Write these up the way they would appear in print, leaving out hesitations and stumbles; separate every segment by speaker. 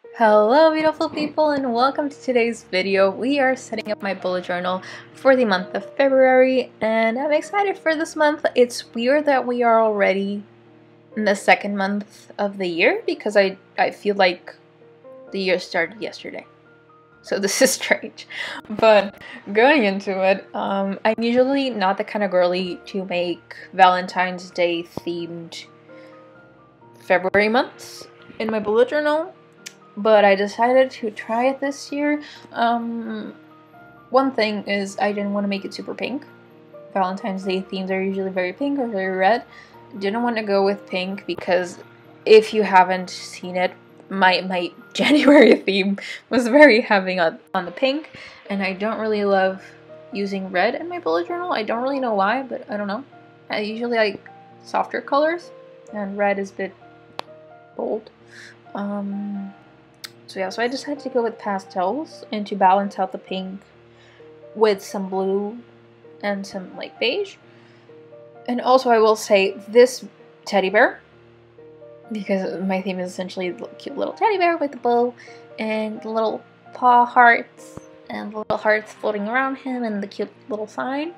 Speaker 1: Hello beautiful people and welcome to today's video. We are setting up my bullet journal for the month of February and I'm excited for this month. It's weird that we are already in the second month of the year because I feel like the year started yesterday. So this is strange. But going into it, I'm usually not the kind of girly to make Valentine's Day themed February months in my bullet journal. But I decided to try it this year. One thing is I didn't want to make it super pink. Valentine's Day themes are usually very pink or very red. Didn't want to go with pink because if you haven't seen it, my January theme was very heavy on the pink, and I don't really love using red in my bullet journal. I don't really know why, but I don't know. I usually like softer colors, and red is a bit bold. So yeah, so I decided to go with pastels and to balance out the pink with some blue and some like beige. And also I will say this teddy bear, because my theme is essentially the cute little teddy bear with the bow and the little paw hearts and the little hearts floating around him and the cute little sign.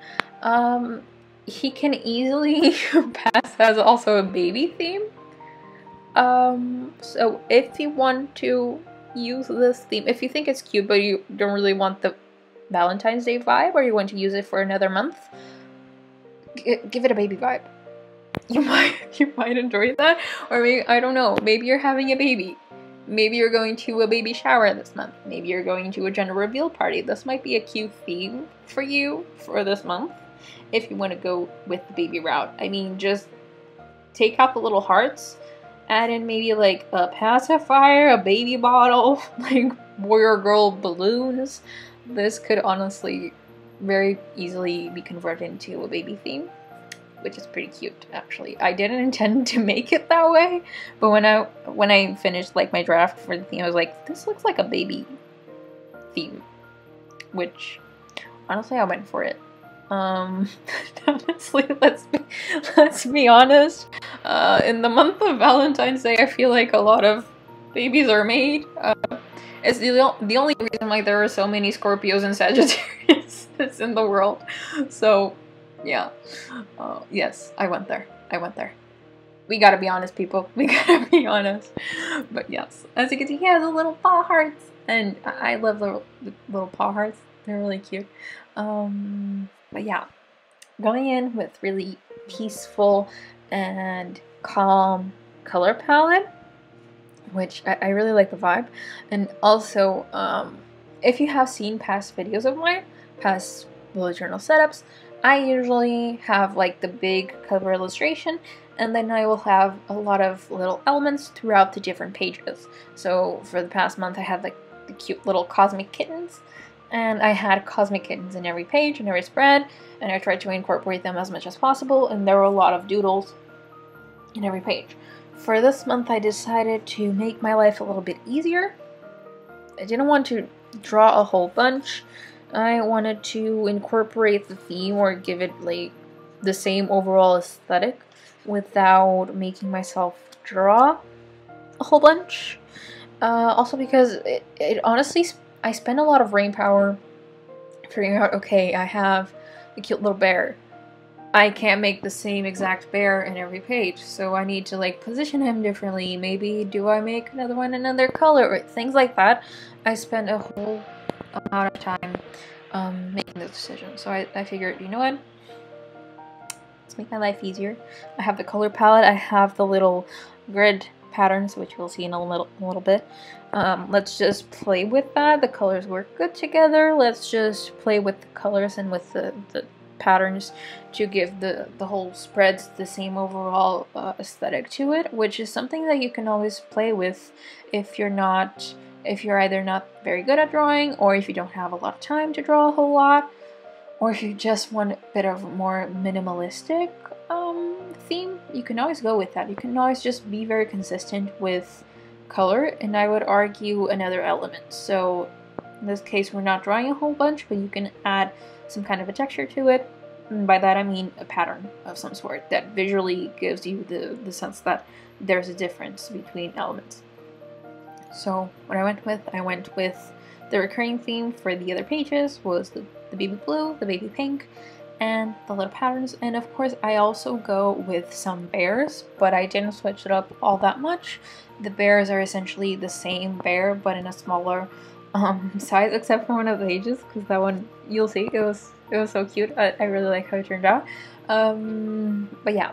Speaker 1: He can easily pass as also a baby theme. So if you want to use this theme, if you think it's cute but you don't really want the Valentine's Day vibe, or you want to use it for another month, give it a baby vibe. You might enjoy that. Or maybe, I don't know, maybe you're having a baby, maybe you're going to a baby shower this month, maybe you're going to a gender reveal party. This might be a cute theme for you for this month if you want to go with the baby route. I mean, just take out the little hearts, add in maybe like a pacifier, a baby bottle, like boy or girl balloons. This could honestly very easily be converted into a baby theme, which is pretty cute actually. I didn't intend to make it that way, but when I finished like my draft for the theme, I was like, this looks like a baby theme, which honestly I went for it. Honestly, let's be honest. In the month of Valentine's Day, I feel like a lot of babies are made. It's the only reason why there are so many Scorpios and Sagittarius in the world. So, yeah. Yes, I went there. We gotta be honest, people. We gotta be honest. But yes, as you can see, he has a little paw hearts, and I love the little paw hearts. They're really cute. But yeah, going in with really peaceful and calm color palette, which I really like the vibe. And also, if you have seen past videos of mine, past bullet journal setups, I usually have like the big cover illustration, and then I will have a lot of little elements throughout the different pages. So for the past month, I had like the cute little cosmic kittens, and I had cosmic kittens in every page and every spread, and I tried to incorporate them as much as possible, and there were a lot of doodles in every page. For this month, I decided to make my life a little bit easier. I didn't want to draw a whole bunch. I wanted to incorporate the theme or give it like the same overall aesthetic without making myself draw a whole bunch. Also because it honestly, I spend a lot of brain power figuring out, okay, I have a cute little bear. I can't make the same exact bear in every page, so I need to like position him differently. Maybe do I make another one another color, or things like that. I spend a whole amount of time making this decision. So I figured, you know what? Let's make my life easier. I have the color palette, I have the little grid patterns, which we'll see in a little bit. Let's just play with that. The colors work good together. Let's just play with the colors and with the patterns to give the whole spreads the same overall aesthetic to it, which is something that you can always play with if you're either not very good at drawing, or if you don't have a lot of time to draw a whole lot, or if you just want a bit of a more minimalistic theme. You can always go with that. You can always just be very consistent with color, and I would argue another element. So in this case, we're not drawing a whole bunch, but you can add some kind of a texture to it. And by that I mean a pattern of some sort that visually gives you the sense that there's a difference between elements. So what I went with the recurring theme for the other pages was the baby blue, the baby pink, and the little patterns. And of course I also go with some bears, but I didn't switch it up all that much. The bears are essentially the same bear but in a smaller size, except for one of the pages, because that one, you'll see, it was so cute. I really like how it turned out. But yeah,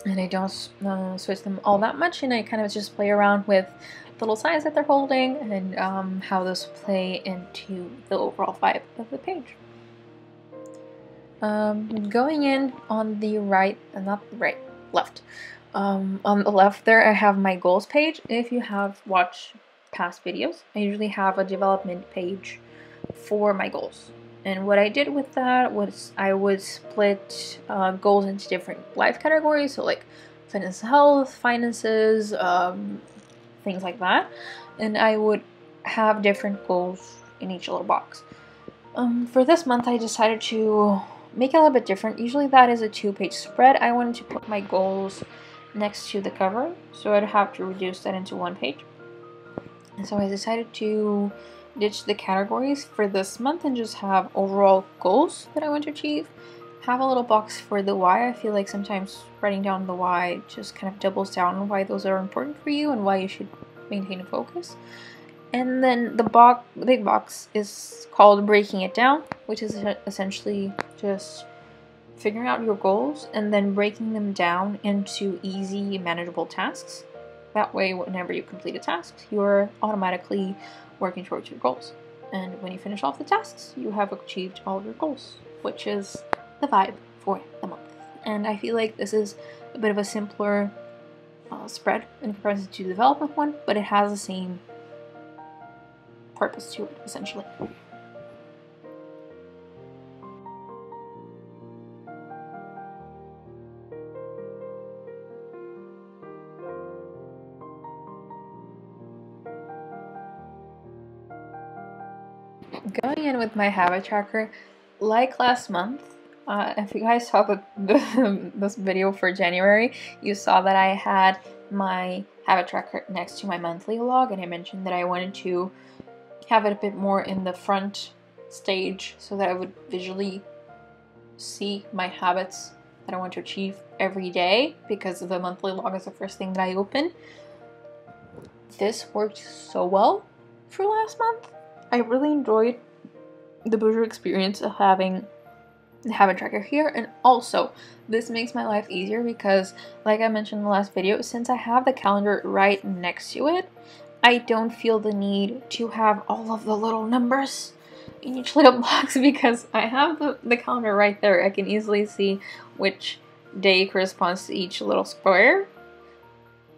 Speaker 1: and I don't switch them all that much, and I kind of just play around with the little signs that they're holding and how those play into the overall vibe of the page. Going in on the right, not the right, left. On the left there I have my goals page. If you have watched past videos, I usually have a development page for my goals. And what I did with that was I would split goals into different life categories, so like fitness, health, finances, things like that. And I would have different goals in each little box. For this month I decided to make it a little bit different. Usually that is a 2-page spread. I wanted to put my goals next to the cover, so I'd have to reduce that into 1 page. And so I decided to ditch the categories for this month and just have overall goals that I want to achieve. Have a little box for the why. I feel like sometimes writing down the why just kind of doubles down on why those are important for you and why you should maintain a focus. And then the big box is called Breaking It Down, which is essentially just figuring out your goals and then breaking them down into easy, manageable tasks. That way, whenever you complete a task, you're automatically working towards your goals. And when you finish off the tasks, you have achieved all of your goals, which is the vibe for the month. And I feel like this is a bit of a simpler spread in comparison to the development one, but it has the same purpose to it, essentially. Going in with my habit tracker, like last month, if you guys saw this video for January, you saw that I had my habit tracker next to my monthly log, and I mentioned that I wanted to have it a bit more in the front stage so that I would visually see my habits that I want to achieve every day, because the monthly log is the first thing that I open. This worked so well for last month. I really enjoyed the visual experience of having the habit tracker here, and also this makes my life easier because, like I mentioned in the last video, since I have the calendar right next to it, I don't feel the need to have all of the little numbers in each little box because I have the calendar right there. I can easily see which day corresponds to each little square,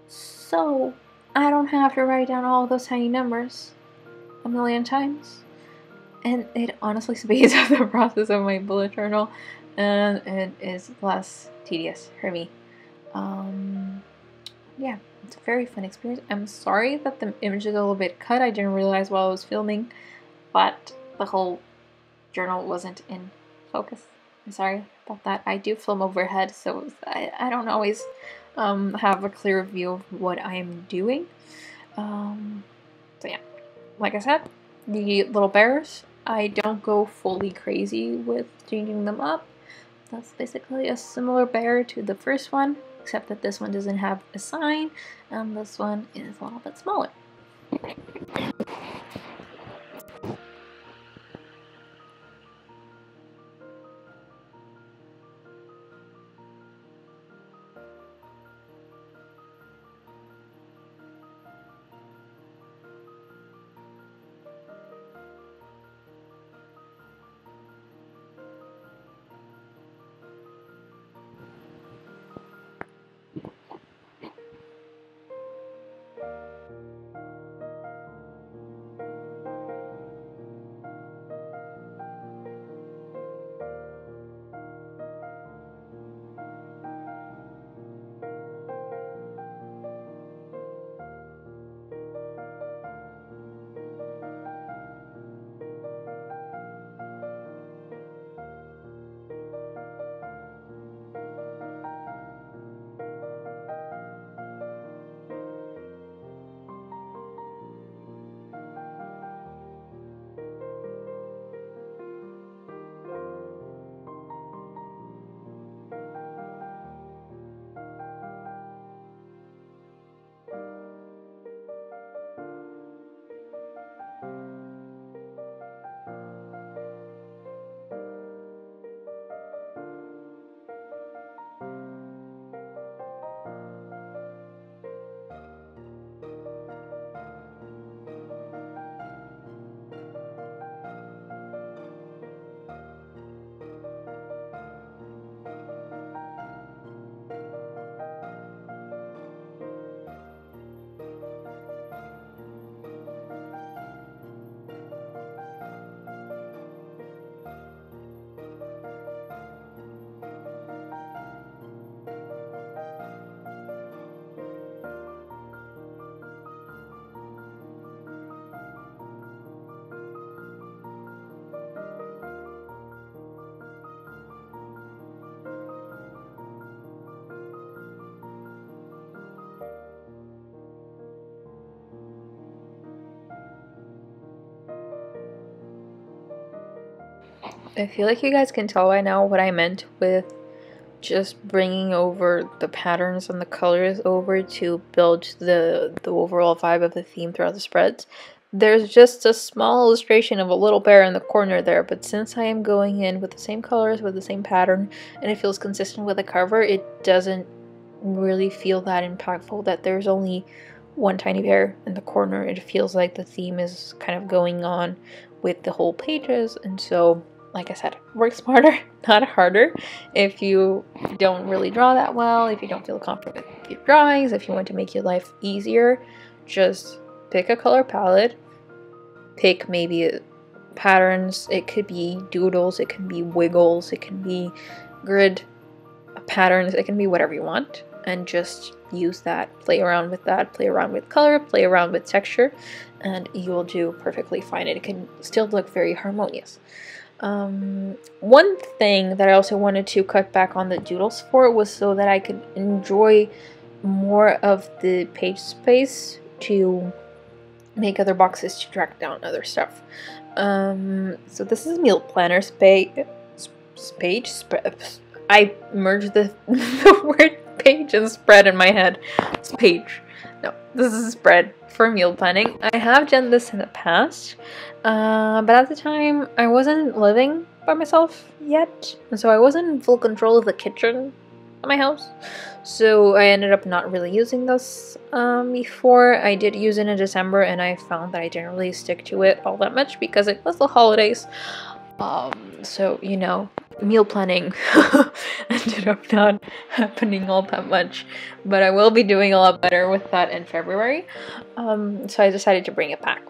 Speaker 1: so I don't have to write down all those tiny numbers a million times. And it honestly speeds up the process of my bullet journal, and it is less tedious for me. Yeah, it's a very fun experience. I'm sorry that the image is a little bit cut. I didn't realize while I was filming, but the whole journal wasn't in focus. I'm sorry about that. I do film overhead, so I don't always have a clear view of what I'm doing. So yeah, like I said, the little bears, I don't go fully crazy with changing them up. That's basically a similar bear to the first one, except that this one doesn't have a sign, and this one is a little bit smaller. I feel like you guys can tell by now what I meant with just bringing over the patterns and the colors over to build the overall vibe of the theme throughout the spreads. There's just a small illustration of a little bear in the corner there, but since I am going in with the same colors, with the same pattern, and it feels consistent with the cover, it doesn't really feel that impactful that there's only one tiny bear in the corner. It feels like the theme is kind of going on with the whole pages, and so, like I said, work smarter, not harder. If you don't really draw that well, if you don't feel confident with your drawings, if you want to make your life easier, just pick a color palette, pick maybe patterns. It could be doodles, it can be wiggles, it can be grid patterns, it can be whatever you want, and just use that, play around with that, play around with color, play around with texture, and you will do perfectly fine. It can still look very harmonious. One thing that I also wanted to cut back on the doodles for was so that I could enjoy more of the page space to make other boxes to track down other stuff. So this is meal planner I merged the word page and spread in my head. It's page. No, this is a spread for meal planning. I have done this in the past, but at the time I wasn't living by myself yet, and so I wasn't in full control of the kitchen at my house. So I ended up not really using this before. I did use it in December, and I found that I didn't really stick to it all that much because it was the holidays. So, you know, meal planning ended up not happening all that much, but I will be doing a lot better with that in February. So I decided to bring it back.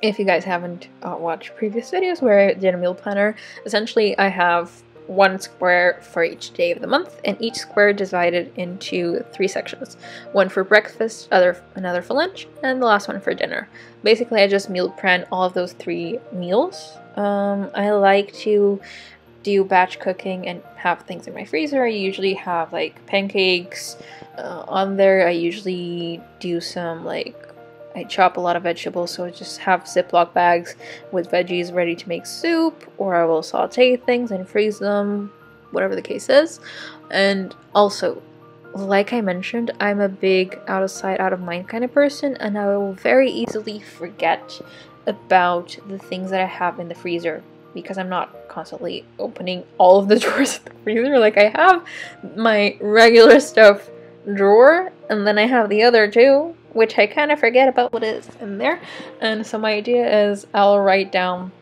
Speaker 1: If you guys haven't watched previous videos where I did a meal planner, essentially I have one square for each day of the month, and each square divided into 3 sections. One for breakfast, another for lunch, and the last one for dinner. Basically, I just meal plan all of those 3 meals. I like to do batch cooking and have things in my freezer. I usually have like pancakes on there. I usually do some I chop a lot of vegetables, so I just have Ziploc bags with veggies ready to make soup, or I will saute things and freeze them, whatever the case is. And also, like I mentioned, I'm a big out of sight, out of mind kind of person, and I will very easily forget about the things that I have in the freezer because I'm not constantly opening all of the drawers in the freezer. Like, I have my regular stuff drawer, and then I have the other 2, which I kind of forget about what is in there. And so my idea is I'll write down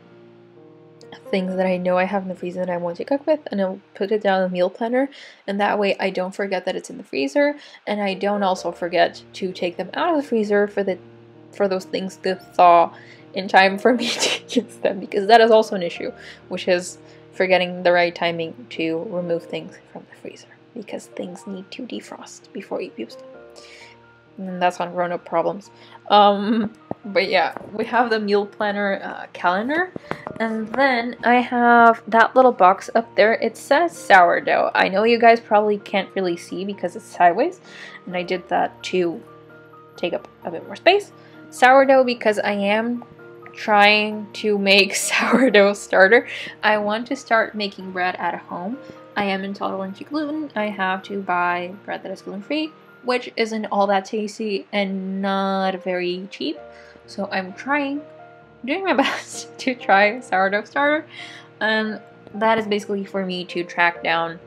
Speaker 1: things that I know I have in the freezer that I want to cook with, and I'll put it down in the meal planner, and that way I don't forget that it's in the freezer, and I don't also forget to take them out of the freezer for those things to thaw in time for me to use them, because that is also an issue, which is forgetting the right timing to remove things from the freezer, because things need to defrost before you use them. And that's on grown-up problems. But yeah, we have the meal planner calendar, and then I have that little box up there. It says sourdough. I know you guys probably can't really see because it's sideways, and I did that to take up a bit more space. Sourdough because I am trying to make sourdough starter. I want to start making bread at home. I am intolerant to gluten. I have to buy bread that is gluten-free, which isn't all that tasty and not very cheap. So I'm doing my best to try sourdough starter, and that is basically for me to track down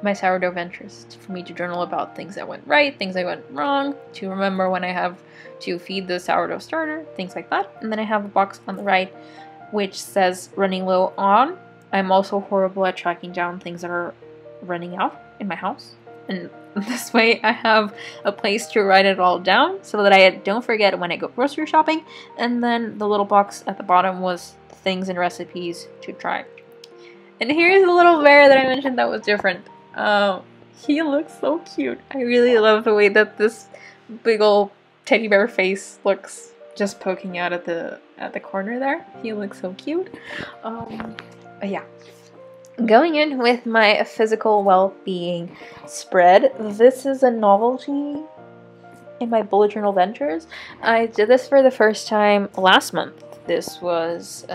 Speaker 1: my sourdough ventures, for me to journal about things that went right, things that went wrong, to remember when I have to feed the sourdough starter, things like that. And then I have a box on the right which says running low on. I'm also horrible at tracking down things that are running out in my house, and this way I have a place to write it all down so that I don't forget when I go grocery shopping. And then the little box at the bottom was things and recipes to try. And here's the little bear that I mentioned that was different. He looks so cute. I really love the way that this big old teddy bear face looks just poking out at the corner there. He looks so cute. But yeah. Going in with my physical well-being spread, this is a novelty in my bullet journal ventures. I did this for the first time last month. This was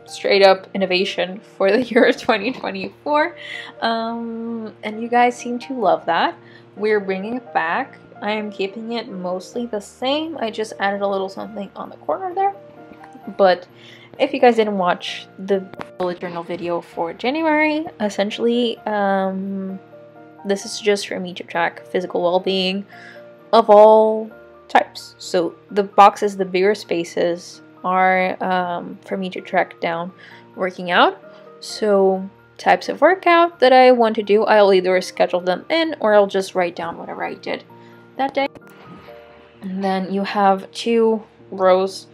Speaker 1: straight up innovation for the year 2024. And you guys seem to love that. We're bringing it back. I am keeping it mostly the same. I just added a little something on the corner there. But if you guys didn't watch the bullet journal video for January, essentially, this is just for me to track physical well-being of all types. So the boxes, the bigger spaces, are for me to track down working out. So types of workout that I want to do, I'll either schedule them in or I'll just write down whatever I did that day. And then you have 2 rows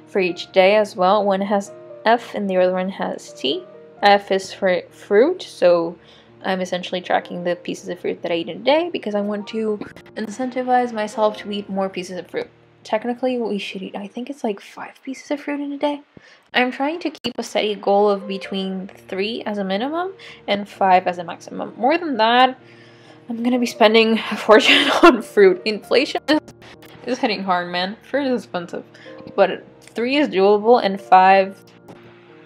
Speaker 1: for each day as well. One has F and the other one has T. F is for fruit, so I'm essentially tracking the pieces of fruit that I eat in a day because I want to incentivize myself to eat more pieces of fruit. Technically, we should eat, I think it's like 5 pieces of fruit in a day. I'm trying to keep a steady goal of between 3 as a minimum and 5 as a maximum. More than that, I'm gonna be spending a fortune on fruit. Inflation is hitting hard, man. Fruit is expensive. But 3 is doable, and 5,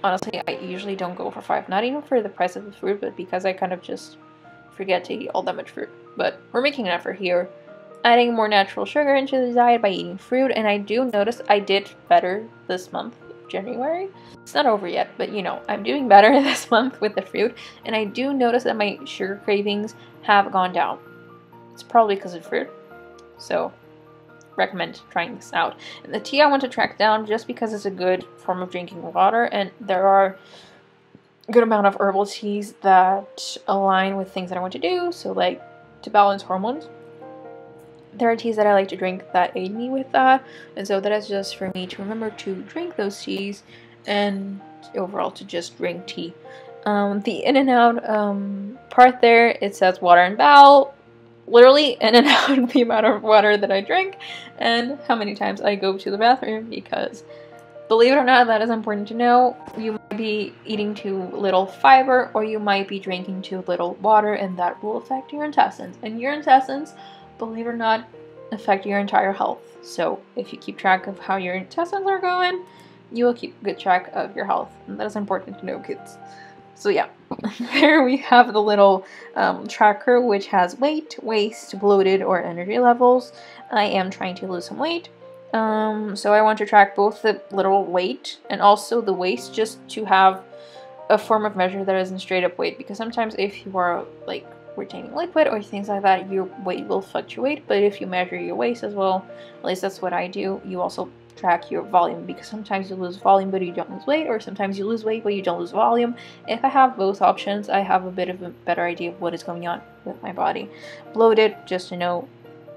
Speaker 1: honestly, I usually don't go for 5. Not even for the price of the fruit, but because I kind of just forget to eat all that much fruit. But we're making an effort here. Adding more natural sugar into the diet by eating fruit, and I do notice I did better this month, January. It's not over yet, but you know, I'm doing better this month with the fruit, and I do notice that my sugar cravings have gone down. It's probably because of fruit, so recommend trying this out. And the tea I want to track down just because it's a good form of drinking water, and there are a good amount of herbal teas that align with things that I want to do, so like to balance hormones. There are teas that I like to drink that aid me with that, and so that is just for me to remember to drink those teas and overall to just drink tea. The in and out part there, it says water and bowel. Literally in and out the amount of water that I drink and how many times I go to the bathroom, because believe it or not, that is important to know. You might be eating too little fiber or you might be drinking too little water, and that will affect your intestines. And your intestines, believe it or not, affect your entire health. So if you keep track of how your intestines are going, you will keep good track of your health. And that is important to know, kids. So yeah, there we have the little tracker, which has weight, waist, bloated, or energy levels. I am trying to lose some weight. So I want to track both the little weight and also the waist, just to have a form of measure that isn't straight up weight, because sometimes if you are like retaining liquid or things like that, your weight will fluctuate. But if you measure your waist as well, at least that's what I do, you also track your volume, because sometimes you lose volume but you don't lose weight, or sometimes you lose weight but you don't lose volume. If I have both options, I have a bit of a better idea of what is going on with my body. Bloated, just to know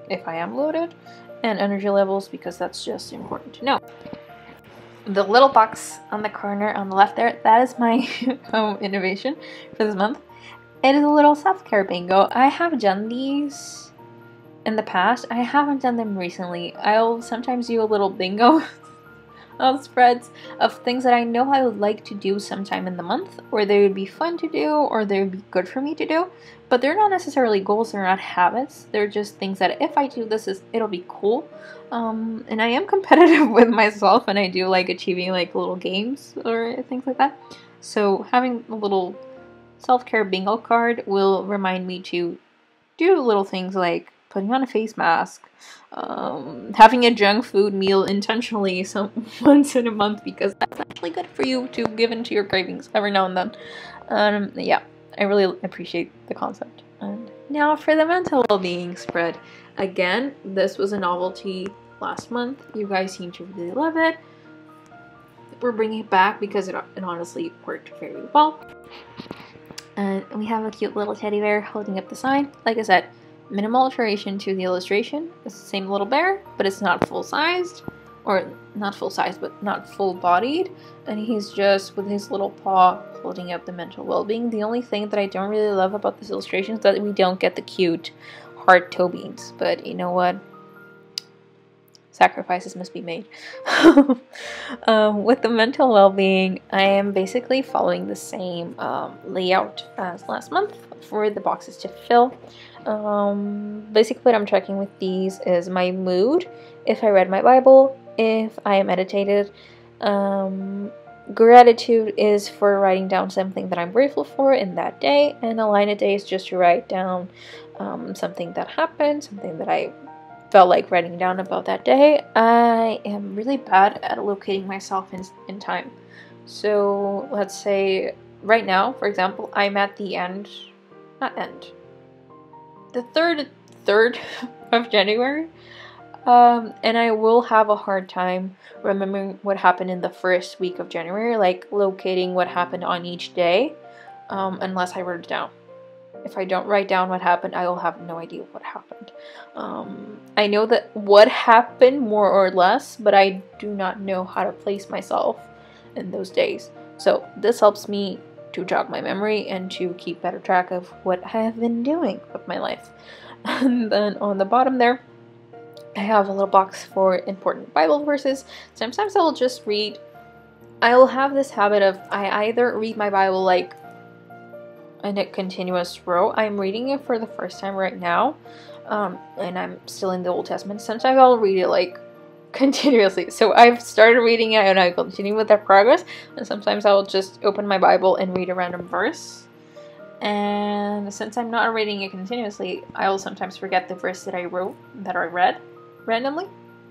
Speaker 1: if I am bloated, and energy levels, because that's just important to know. The little box on the corner on the left there, that is my home innovation for this month. It is a little self-care bingo. I have done these in the past. I haven't done them recently. I'll sometimes do a little bingo of spreads of things that I know I would like to do sometime in the month, or they would be fun to do, or they would be good for me to do. But they're not necessarily goals, they're not habits. They're just things that if I do this, it'll be cool. And I am competitive with myself, and I do like achieving like little games or things like that. So having a little self-care bingo card will remind me to do little things like putting on a face mask, having a junk food meal intentionally once in a month, because that's actually good for you to give into your cravings every now and then. Yeah, I really appreciate the concept. And now for the mental well-being spread. Again, this was a novelty last month. You guys seem to really love it. We're bringing it back because it honestly worked very well. And we have a cute little teddy bear holding up the sign. Like I said, minimal alteration to the illustration. It's the same little bear, but it's not full-sized. Or not full-sized, but not full-bodied. And he's just with his little paw holding up the mental well-being. The only thing that I don't really love about this illustration is that we don't get the cute heart toe beans. But you know what? Sacrifices must be made. With the mental well-being, I am basically following the same layout as last month for the boxes to fill. Basically what I'm tracking with these is my mood, if I read my Bible, if I meditated, Gratitude is for writing down something that I'm grateful for in that day, and a line a day is just to write down something that happened, something that I felt like writing down about that day. I am really bad at locating myself in time. So let's say right now, for example, I'm at the third of January, and I will have a hard time remembering what happened in the first week of January, like locating what happened on each day, unless I wrote it down. If I don't write down what happened, I will have no idea what happened. I know that what happened more or less, but I do not know how to place myself in those days. So this helps me to jog my memory and to keep better track of what I have been doing with my life. And then on the bottom there, I have a little box for important Bible verses. Sometimes I'll just read. I'll have this habit of I either read my Bible like in a continuous row. I'm reading it for the first time right now, and I'm still in the Old Testament. Sometimes I'll read it like continuously. So I've started reading it and I continue with that progress, and sometimes I'll just open my Bible and read a random verse. And since I'm not reading it continuously, I will sometimes forget the verse that I read randomly,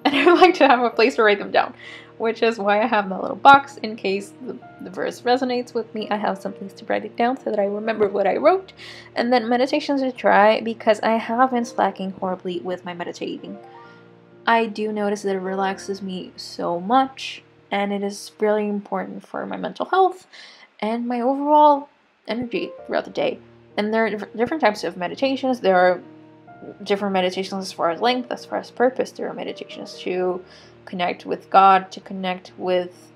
Speaker 1: and I would like to have a place to write them down, which is why I have that little box in case the verse resonates with me. I have some place to write it down so that I remember what I wrote. And then meditations to try, because I have been slacking horribly with my meditating. I do notice that it relaxes me so much, and it is really important for my mental health and my overall energy throughout the day. And there are different types of meditations. There are different meditations as far as length, as far as purpose. There are meditations to connect with God, to connect with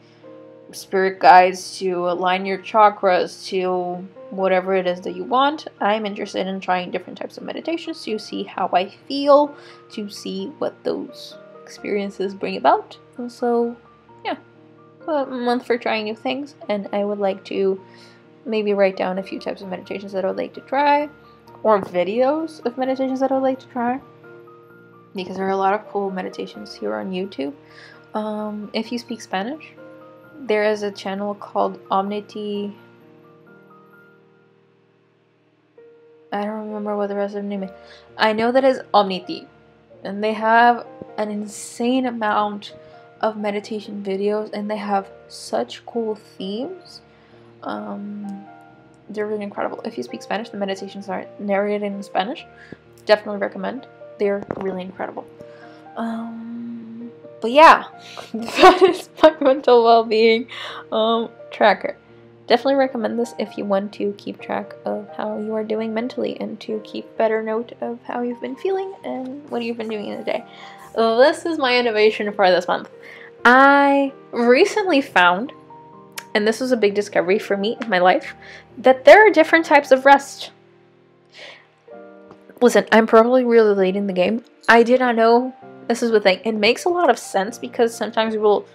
Speaker 1: spirit guides, to align your chakras, to whatever it is that you want. I'm interested in trying different types of meditations to see how I feel, to see what those experiences bring about. And so, yeah, a month for trying new things, and I would like to maybe write down a few types of meditations that I would like to try, or videos of meditations that I would like to try, because there are a lot of cool meditations here on YouTube. If you speak Spanish, there is a channel called Omnity. I don't remember what the rest of the name is. I know that is Omnity, and they have an insane amount of meditation videos, and they have such cool themes. They're really incredible. If you speak Spanish, the meditations are narrated in Spanish. Definitely recommend. They're really incredible. But yeah, that is my mental well-being tracker. Definitely recommend this if you want to keep track of how you are doing mentally and to keep better note of how you've been feeling and what you've been doing in the day. This is my innovation for this month. I recently found, and this was a big discovery for me in my life, that there are different types of rest. Listen, I'm probably really late in the game. I did not know this is the thing. It makes a lot of sense because sometimes you will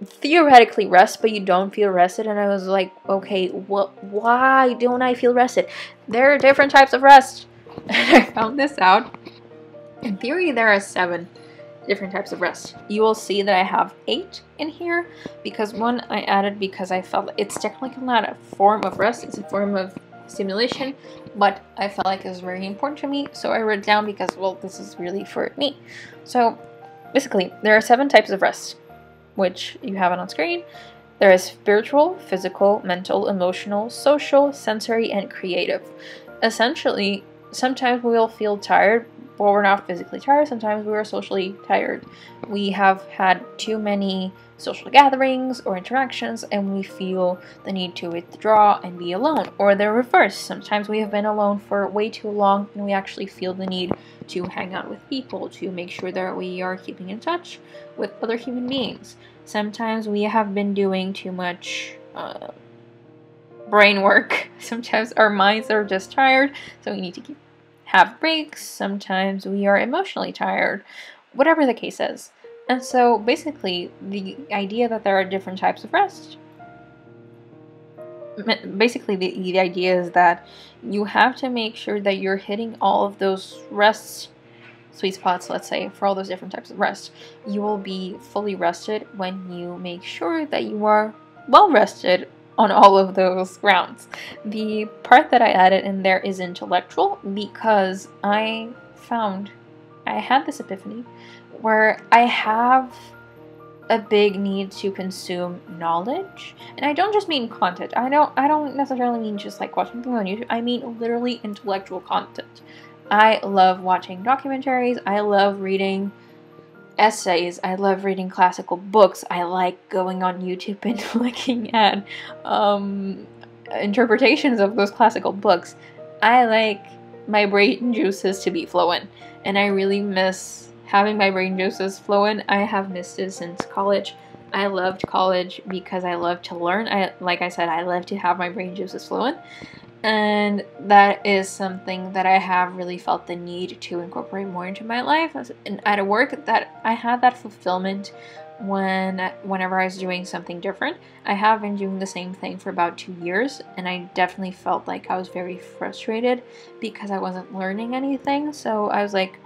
Speaker 1: theoretically rest, but you don't feel rested. And I was like, okay, why don't I feel rested? There are different types of rest. And I found this out. In theory, there are 7 different types of rest. You will see that I have 8 in here because one I added because I felt it's technically not a form of rest, it's a form of stimulation, but I felt like it was very important to me, so I wrote it down because, well, this is really for me. So basically, there are 7 types of rest, which you have it on screen. There is spiritual, physical, mental, emotional, social, sensory, and creative. Essentially, sometimes we'll feel tired, but we're not physically tired. Sometimes we are socially tired. We have had too many social gatherings or interactions, and we feel the need to withdraw and be alone. Or the reverse. Sometimes we have been alone for way too long, and we actually feel the need to hang out with people, to make sure that we are keeping in touch with other human beings. Sometimes we have been doing too much brain work. Sometimes our minds are just tired, so we need to have breaks. Sometimes we are emotionally tired, whatever the case is. And so basically, the idea that there are different types of rest, basically the idea is that you have to make sure that you're hitting all of those rests sweet spots, let's say, for all those different types of rest. You will be fully rested when you make sure that you are well rested on all of those grounds. The part that I added in there is intellectual, because I had this epiphany where I have a big need to consume knowledge, and I don't just mean content. I don't necessarily mean just like watching things on YouTube. I mean literally intellectual content. I love watching documentaries. I love reading essays. I love reading classical books. I like going on YouTube and looking at interpretations of those classical books. I like my brain juices to be flowing, and I really miss having my brain juices flowing. I have missed it since college. I loved college because I love to learn. Like I said, I love to have my brain juices flowing. And that is something that I have really felt the need to incorporate more into my life. And at work, that I had that fulfillment whenever I was doing something different. I have been doing the same thing for about 2 years, and I definitely felt like I was very frustrated because I wasn't learning anything. So I was like,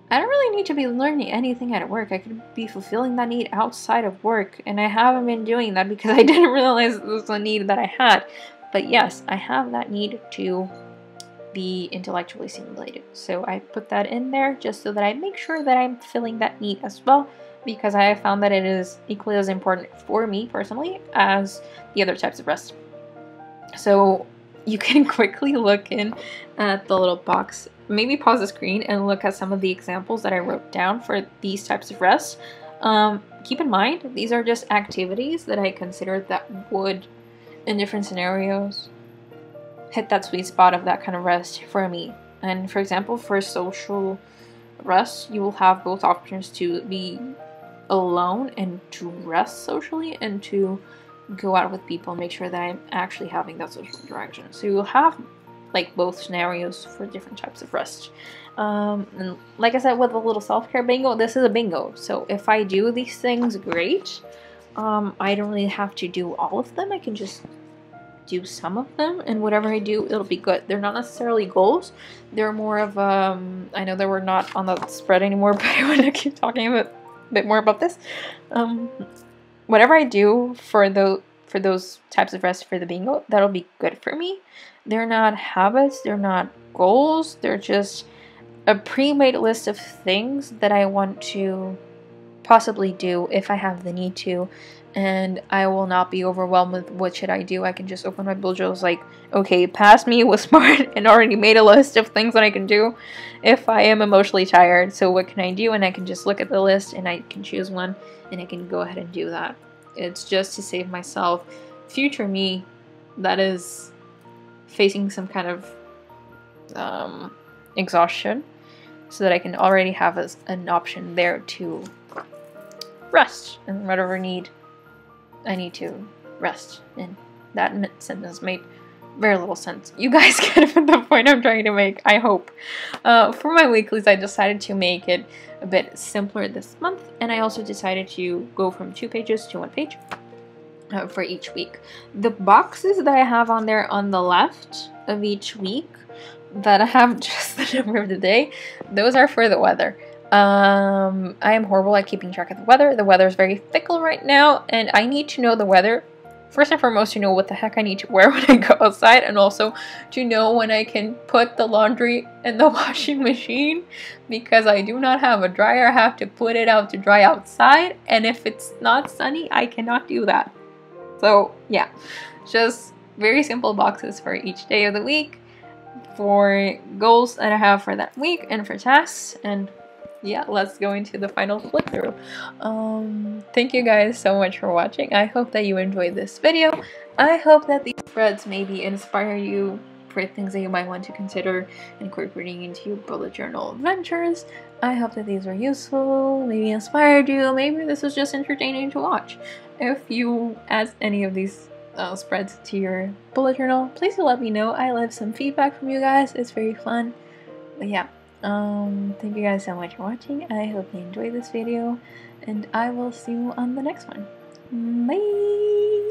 Speaker 1: I don't really need to be learning anything at work. I could be fulfilling that need outside of work, and I haven't been doing that because I didn't realize it was a need that I had. But yes, I have that need to be intellectually stimulated. So I put that in there just so that I make sure that I'm filling that need as well, because I have found that it is equally as important for me personally as the other types of rest. So you can quickly look in at the little box. Maybe pause the screen and look at some of the examples that I wrote down for these types of rest. Keep in mind, these are just activities that I consider that would, in different scenarios, hit that sweet spot of that kind of rest for me. And for example, for social rest, you will have both options to be alone and to rest socially, and to go out with people and make sure that I'm actually having that social interaction. So you'll have like both scenarios for different types of rest. And like I said, with a little self-care bingo, this is a bingo. So if I do these things, great. I don't really have to do all of them. I can just do some of them, and whatever I do, it'll be good. They're not necessarily goals. They're more of I know that we're not on the spread anymore, but I want to keep talking a bit more about this. Whatever I do for those types of rest for the bingo, that'll be good for me. They're not habits, they're not goals, they're just a pre-made list of things that I want to possibly do if I have the need to, and I will not be overwhelmed with what should I do. I can just open my bullet journals like, okay, past me was smart and already made a list of things that I can do if I am emotionally tired, so what can I do? And I can just look at the list and I can choose one and I can go ahead and do that. It's just to save myself future me that is facing some kind of exhaustion, so that I can already have an option there to rest, and whatever need I need to rest. And that sentence made very little sense. You guys get the point I'm trying to make, I hope. For my weeklies, I decided to make it a bit simpler this month, and I also decided to go from 2 pages to 1 page for each week. The boxes that I have on there on the left of each week that I have just the number of the day, those are for the weather. I am horrible at keeping track of the weather. The weather is very fickle right now, and I need to know the weather first and foremost to know what the heck I need to wear when I go outside, and also to know when I can put the laundry in the washing machine, because I do not have a dryer. I have to put it out to dry outside, and if it's not sunny, I cannot do that. So yeah, just very simple boxes for each day of the week, for goals that I have for that week, and for tasks. And yeah, let's go into the final flip through. Thank you guys so much for watching. I hope that you enjoyed this video. I hope that these spreads maybe inspire you for things that you might want to consider incorporating into your bullet journal adventures. I hope that these were useful, maybe inspired you, maybe this was just entertaining to watch. If you add any of these spreads to your bullet journal, please do let me know. I love some feedback from you guys. It's very fun. But yeah, thank you guys so much for watching. I hope you enjoyed this video, and I will see you on the next one. Bye!